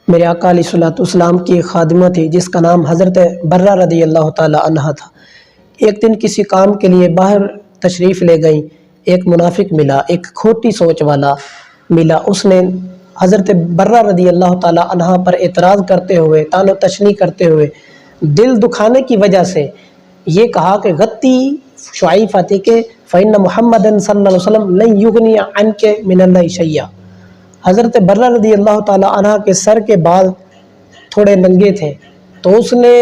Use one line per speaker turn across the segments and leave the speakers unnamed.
میرے آقا علیہ الصلوۃ والسلام کی ایک خادمہ تھی جس کا نام حضرت برہ رضی اللہ تعالی عنہ تھا۔ ایک دن کسی کام کے لیے باہر تشریف لے گئیں، ایک منافق ملا، ایک کھوٹی سوچ والا ملا۔ اس نے حضرت برہ رضی اللہ تعالی عنہ پر اعتراض کرتے ہوئے، طعن و تشنیع کرتے ہوئے، دل دکھانے کی وجہ سے یہ کہا کہ غتی شعیفتی کے فإن محمد صلی اللہ علیہ وسلم لن یغنی عنک من اللہ شیئا۔ حضرت برہ رضی اللہ تعالی عنہ کے سر کے بال تھوڑے ننگے تھے، تو اس نے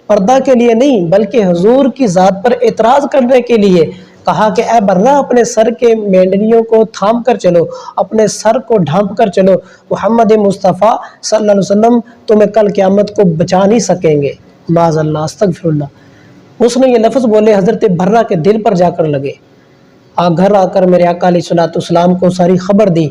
پردہ کے لیے نہیں بلکہ حضور کی ذات پر اعتراض کرنے کے لیے کہا کہ اے برہ، اپنے سر کے مینڈلیوں کو تھام کر چلو، اپنے سر کو ڈھانپ کر چلو، محمد مصطفیٰ صلی اللہ علیہ وسلم تمہیں کل قیامت کو بچا نہیں سکیں گے، معاذ اللہ، استغفر اللہ۔ اس نے یہ لفظ بولے، حضرت برہ کے دل پر جا کر لگے۔ گھر آ کر میرے آقا علیہ الصلوۃ والسلام کو ساری خبر دی۔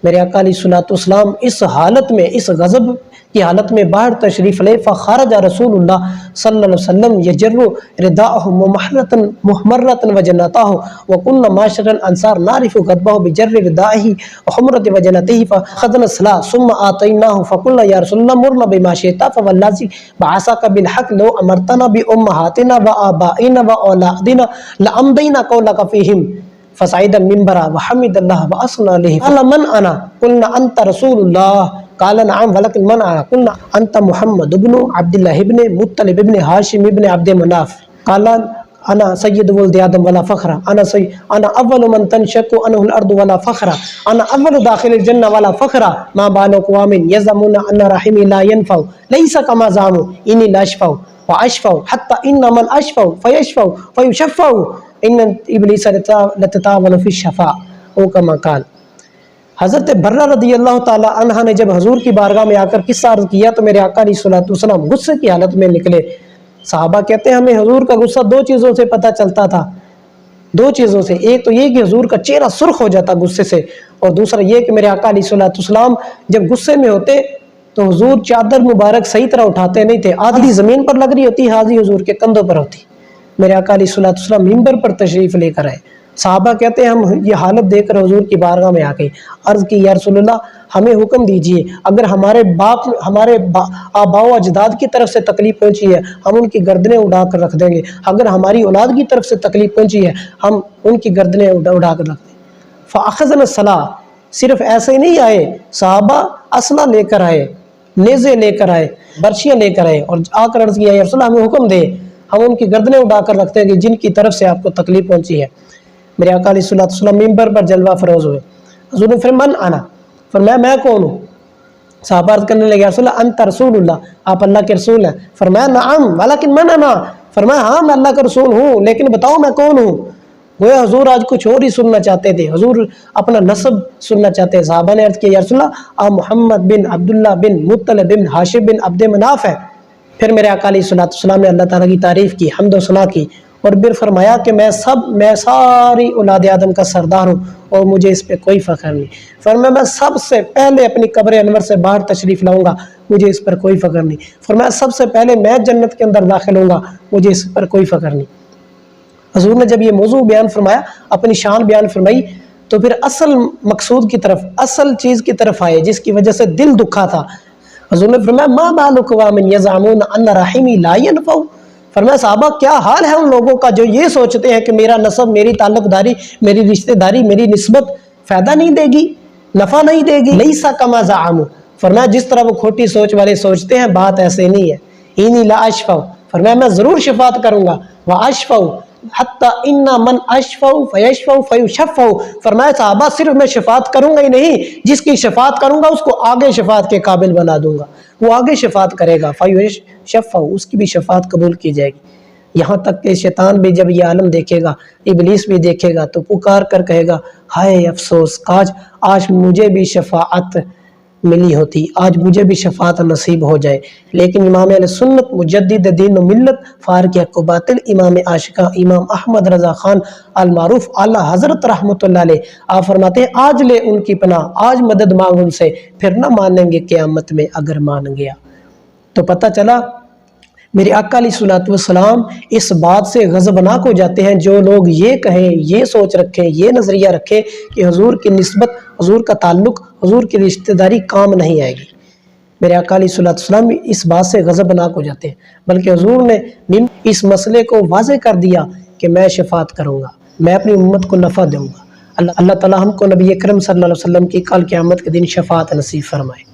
میرے آقا علیہ الصلوۃ والسلام اس حالت میں، اس غضب کی حالت میں باہر تشریف لے، فخرج رسول اللہ صلی اللہ علیہ وسلم یجر رداءہ محمرۃ وجنتہ وکنا معاشر الانصار نعرف غضبہ بجر ردائہ وحمرۃ وجنتہ فاخذنا الصلاۃ ثم آتیناہ فقلنا یا رسول اللہ مرنا بما شئت فوالذی بعثک بالحق لو امرتنا بامہاتنا وآبائنا واولادنا لامضینا قولک فیہم فصعد المنبر وحمد اللہ واثنى علیہ قال من انا قلنا انت رسول اللہ قال نعم ولكن من انا قلنا انت محمد ابن عبد الله ابن مطلب ابن هاشم ابن عبد مناف قال انا سید ولد آدم ولا فخر انا اول من تنشق عنه الارض ولا فخر انا اول داخل الجنه ولا فخر ما بال اقوام يزعمون ان رحمي لا ينفع ليس كما زعموا اني لا اشفع واشفع حتى ان من اشفع فيشفع فيشفع ان ابلیس لتطاول فی الشفاء او کما قال۔ حضرت برہ رضی اللہ تعالی عنہ نے جب حضور کی بارگاہ میں آ کر قصہ عرض کیا تو میرے آقا علیہ الصلوۃ والسلام غصے کی حالت میں نکلے۔ صحابہ کہتے ہیں ہمیں حضور کا غصہ دو چیزوں سے پتہ چلتا تھا، دو چیزوں سے، ایک تو یہ کہ حضور کا چہرہ سرخ ہو جاتا غصے سے، اور دوسرا یہ کہ میرے آقا علیہ الصلوۃ والسلام جب غصے میں ہوتے تو حضور چادر مبارک صحیح طرح اٹھاتے نہیں تھے، آدھی زمین پر لگ رہی ہوتی، آدھی حضور کے کندھوں پر ہوتی۔ میرے آقا علیہ الصلوۃ والسلام منبر پر تشریف لے کر آئے۔ صحابہ کہتے ہیں ہم یہ حالت دیکھ کر حضور کی بارگاہ میں آ گئے، عرض کی یا رسول اللہ ہمیں حکم دیجئے، اگر ہمارے آباء و اجداد کی طرف سے تکلیف پہنچی ہے ہم ان کی گردنیں اڑا کر رکھ دیں گے، اگر ہماری اولاد کی طرف سے تکلیف پہنچی ہے ہم ان کی گردنیں اڑا کر رکھ دیں گے۔ فاخذنا الصلاۃ، صرف ایسے ہی نہیں آئے، صحابہ اسلحہ لے کر آئے، نیزے لے کر آئے، برچیاں لے کر آئے، اور آ کر عرض کیا یا رسول اللہ ہمیں حکم دے، ہم ان کی گردنیں اڑا کر رکھتے ہیں کہ جن کی طرف سے آپ کو تکلیف پہنچی ہے۔ میرے آقا علیہ الصلوۃ والسلام منبر پر جلوہ فروز ہوئے۔ حضور نے فرمایا من انا، فرمایا میں کون ہوں؟ صحابہ عرض کرنے لگے یا رسول اللہ انت رسول اللہ، آپ اللہ کے رسول ہیں۔ فرمایا نعم ولکن من انا، فرمایا ہاں میں اللہ کا رسول ہوں لیکن بتاؤ میں کون ہوں؟ گویا حضور آج کچھ اور ہی سننا چاہتے تھے، حضور اپنا نسب سننا چاہتے ہیں۔ صحابہ نے عرض کیا یا رسول اللہ آپ محمد بن عبداللہ بن مطلب بن ہاشم بن عبد مناف ہے۔ پھر میرے آقا علیہ الصلوۃ والسلام نے اللہ تعالیٰ کی تعریف کی، حمد و ثنا کی، اور پھر فرمایا کہ میں ساری اولاد آدم کا سردار ہوں اور مجھے اس پہ کوئی فخر نہیں۔ فرمایا میں سب سے پہلے اپنی قبر انور سے باہر تشریف لاؤں گا، مجھے اس پر کوئی فخر نہیں۔ فرمایا سب سے پہلے میں جنت کے اندر داخل ہوں گا، مجھے اس پر کوئی فخر نہیں۔ حضور نے جب یہ موضوع بیان فرمایا، اپنی شان بیان فرمائی، تو پھر اصل مقصود کی طرف، اصل چیز کی طرف آئے جس کی وجہ سے دل دکھا تھا۔ حضور نے فرمایا ما بال اقوام یزعمون ان رحمی لا ينفع، فرمایا صحابہ کیا حال ہے ان لوگوں کا جو یہ سوچتے ہیں کہ میرا نسب، میری تعلق داری، میری رشتہ داری، میری نسبت فائدہ نہیں دے گی، نفع نہیں دے گی۔ لیسا کما زعموا، فرمایا جس طرح وہ کھوٹی سوچ والے سوچتے ہیں بات ایسے نہیں ہے۔ انی لا اشفع، فرمایا میں ضرور شفاعت کروں گا، واشفع حتی ان من اشفع فیشفع فیشفع، فرمایا صحابہ صرف میں شفاعت کروں گا ہی نہیں، جس کی شفاعت کروں گا اس کو آگے شفاعت کے قابل بنا دوں گا، وہ آگے شفاعت کرے گا، فیشفع اس کی بھی شفاعت قبول کی جائے گی۔ یہاں تک کہ شیطان بھی جب یہ عالم دیکھے گا، ابلیس بھی دیکھے گا تو پکار کر کہے گا ہائے افسوس، آج مجھے بھی شفاعت ملی ہوتی، آج مجھے بھی شفاعت نصیب ہو جائے۔ لیکن امام اہل سنت مجدد دین و ملت فاروق حق و باطل امام عاشقاں امام احمد رضا خان المعروف اعلیٰ حضرت رحمۃ اللہ علیہ، آپ فرماتے ہیں آج لے ان کی پناہ، آج مدد مانگ ان سے، پھر نہ مانیں گے قیامت میں اگر مان گیا۔ تو پتہ چلا میرے آقا علیہ الصلوۃ والسلام اس بات سے غضبناک ہو جاتے ہیں جو لوگ یہ کہیں، یہ سوچ رکھیں، یہ نظریہ رکھیں کہ حضور کی نسبت، حضور کا تعلق، حضور کی رشتہ داری کام نہیں آئے گی۔ میرے آقا علیہ السلام اس بات سے غضبناک ہو جاتے ہیں، بلکہ حضور نے اس مسئلے کو واضح کر دیا کہ میں شفاعت کروں گا، میں اپنی امت کو نفع دوں گا۔ اللہ تعالی ہم کو نبی اکرم صلی اللہ علیہ وسلم کی کل قیامت کے دن شفاعت نصیب فرمائے۔